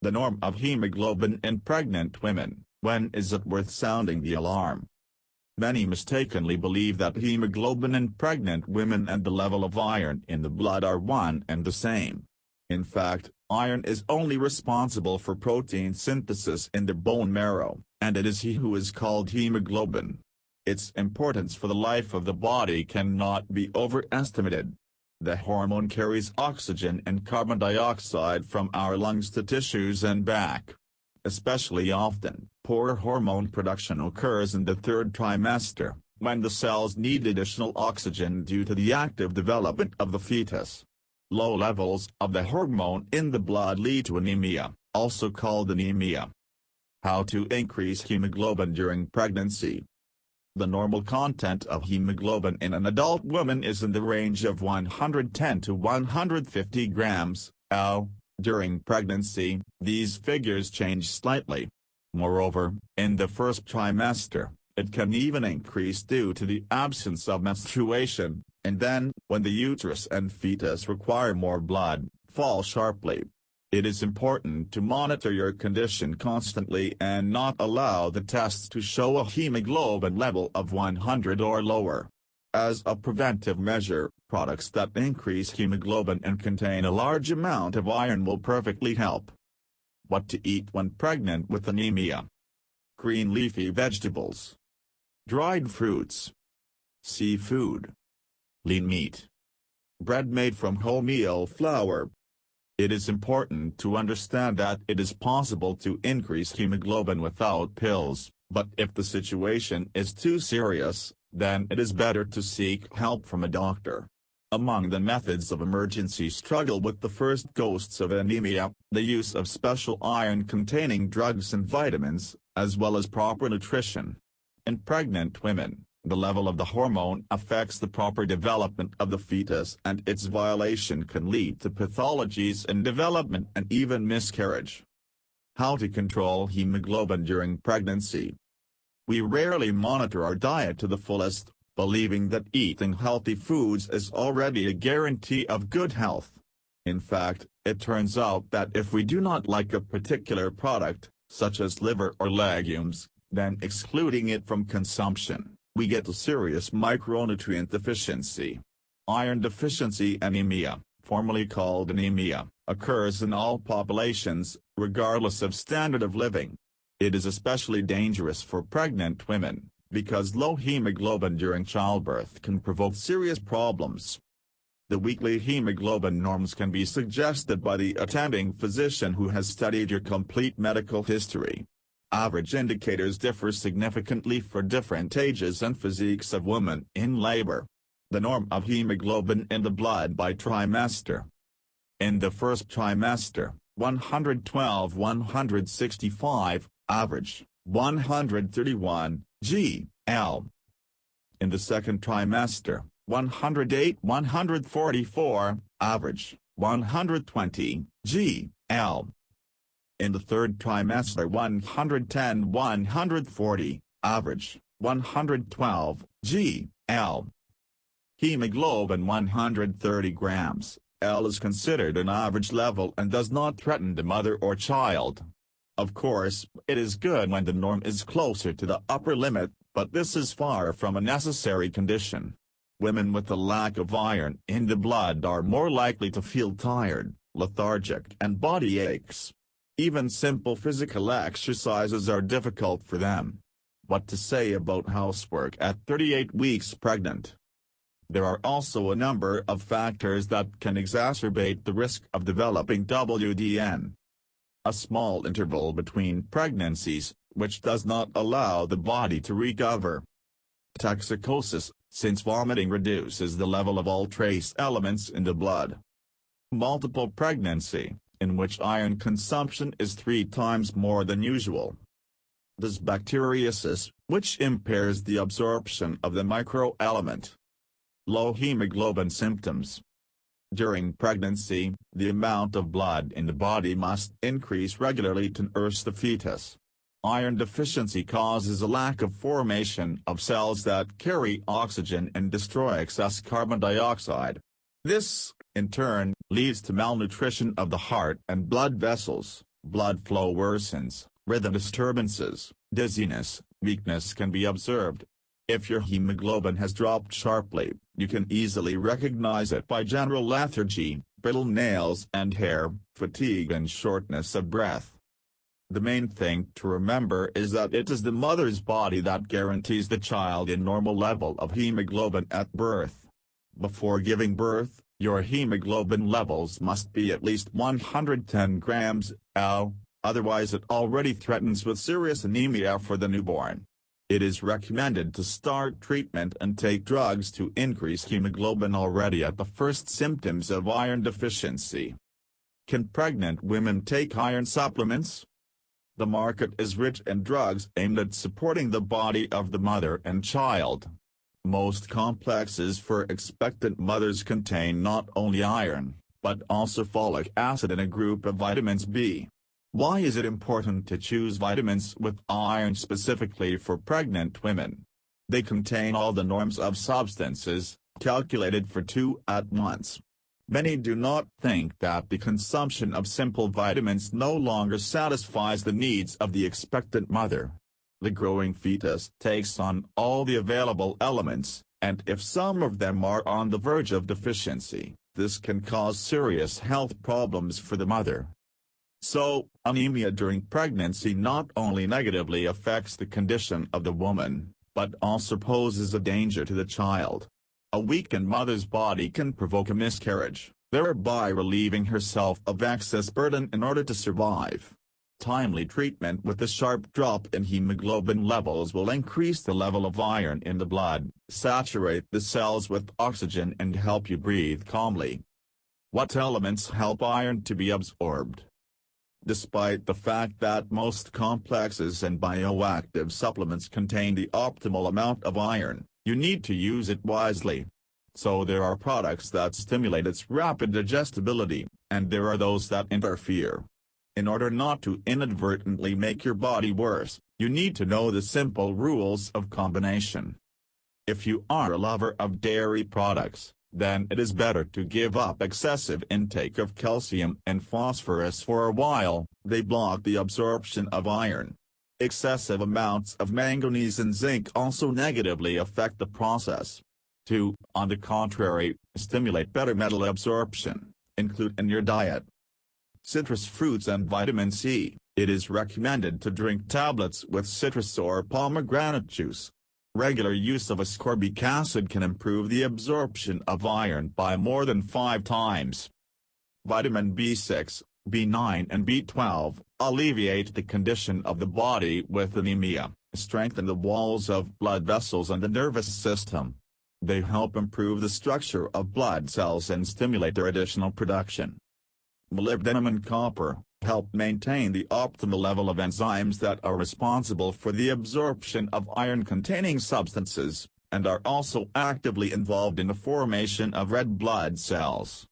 The norm of hemoglobin in pregnant women. When is it worth sounding the alarm? Many mistakenly believe that hemoglobin in pregnant women and the level of iron in the blood are one and the same. In fact, iron is only responsible for protein synthesis in the bone marrow, and it is he who is called hemoglobin. Its importance for the life of the body cannot be overestimated. The hormone carries oxygen and carbon dioxide from our lungs to tissues and back. Especially often, poor hormone production occurs in the third trimester, when the cells need additional oxygen due to the active development of the fetus. Low levels of the hormone in the blood lead to anemia, also called anemia. How to increase hemoglobin during pregnancy? The normal content of hemoglobin in an adult woman is in the range of 110 to 150 grams, L. During pregnancy, these figures change slightly. Moreover, in the first trimester, it can even increase due to the absence of menstruation, and then, when the uterus and fetus require more blood, fall sharply. It is important to monitor your condition constantly and not allow the tests to show a hemoglobin level of 100 or lower. As a preventive measure, products that increase hemoglobin and contain a large amount of iron will perfectly help. What to eat when pregnant with anemia? Green leafy vegetables, dried fruits, seafood, lean meat, bread made from wholemeal flour. It is important to understand that it is possible to increase hemoglobin without pills, but if the situation is too serious, then it is better to seek help from a doctor. Among the methods of emergency struggle with the first ghosts of anemia, the use of special iron-containing drugs and vitamins, as well as proper nutrition. In pregnant women, the level of the hormone affects the proper development of the fetus, and its violation can lead to pathologies in development and even miscarriage. How to control hemoglobin during pregnancy? We rarely monitor our diet to the fullest, believing that eating healthy foods is already a guarantee of good health. In fact, it turns out that if we do not like a particular product, such as liver or legumes, then excluding it from consumption, we get a serious micronutrient deficiency. Iron deficiency anemia, formerly called anemia, occurs in all populations, regardless of standard of living. It is especially dangerous for pregnant women, because low hemoglobin during childbirth can provoke serious problems. The weekly hemoglobin norms can be suggested by the attending physician who has studied your complete medical history. Average indicators differ significantly for different ages and physiques of women in labor. The norm of hemoglobin in the blood by trimester. In the first trimester, 112-165, average, 131 g/L. In the second trimester, 108-144, average, 120 g/L. In the third trimester, 110-140, average, 112 g/L. Hemoglobin 130 grams, L is considered an average level and does not threaten the mother or child. Of course, it is good when the norm is closer to the upper limit, but this is far from a necessary condition. Women with a lack of iron in the blood are more likely to feel tired, lethargic and body aches. Even simple physical exercises are difficult for them. What to say about housework at 38 weeks pregnant? There are also a number of factors that can exacerbate the risk of developing WDN. A small interval between pregnancies, which does not allow the body to recover. Toxicosis, since vomiting reduces the level of all trace elements in the blood. Multiple pregnancy, in which iron consumption is 3 times more than usual. Dysbacteriosis, which impairs the absorption of the microelement. Low hemoglobin symptoms. During pregnancy, the amount of blood in the body must increase regularly to nurse the fetus. Iron deficiency causes a lack of formation of cells that carry oxygen and destroy excess carbon dioxide. This, in turn, leads to malnutrition of the heart and blood vessels, Blood flow worsens, rhythm disturbances, dizziness, weakness can be observed. If your hemoglobin has dropped sharply, you can easily recognize it by general lethargy, brittle nails and hair, fatigue and shortness of breath. The main thing to remember is that it is the mother's body that guarantees the child a normal level of hemoglobin at birth. Before giving birth, your hemoglobin levels must be at least 110 grams L, otherwise it already threatens with serious anemia for the newborn. It is recommended to start treatment and take drugs to increase hemoglobin already at the first symptoms of iron deficiency. Can pregnant women take iron supplements? The market is rich in drugs aimed at supporting the body of the mother and child. Most complexes for expectant mothers contain not only iron, but also folic acid and a group of vitamins B. Why is it important to choose vitamins with iron specifically for pregnant women? They contain all the norms of substances, calculated for 2 at once. Many do not think that the consumption of simple vitamins no longer satisfies the needs of the expectant mother. The growing fetus takes on all the available elements, and if some of them are on the verge of deficiency, this can cause serious health problems for the mother. So, anemia during pregnancy not only negatively affects the condition of the woman, but also poses a danger to the child. A weakened mother's body can provoke a miscarriage, thereby relieving herself of excess burden in order to survive. Timely treatment with a sharp drop in hemoglobin levels will increase the level of iron in the blood, saturate the cells with oxygen and help you breathe calmly. What elements help iron to be absorbed? Despite the fact that most complexes and bioactive supplements contain the optimal amount of iron, you need to use it wisely. So there are products that stimulate its rapid digestibility, and there are those that interfere. In order not to inadvertently make your body worse, you need to know the simple rules of combination. If you are a lover of dairy products, then it is better to give up excessive intake of calcium and phosphorus for a while. They block the absorption of iron. Excessive amounts of manganese and zinc also negatively affect the process. To, on the contrary, stimulate better metal absorption, include in your diet citrus fruits and vitamin C. It is recommended to drink tablets with citrus or pomegranate juice. Regular use of ascorbic acid can improve the absorption of iron by more than 5 times. Vitamin B6, B9 and B12 alleviate the condition of the body with anemia, strengthen the walls of blood vessels and the nervous system. They help improve the structure of blood cells and stimulate their additional production. Molybdenum and copper help maintain the optimal level of enzymes that are responsible for the absorption of iron-containing substances, and are also actively involved in the formation of red blood cells.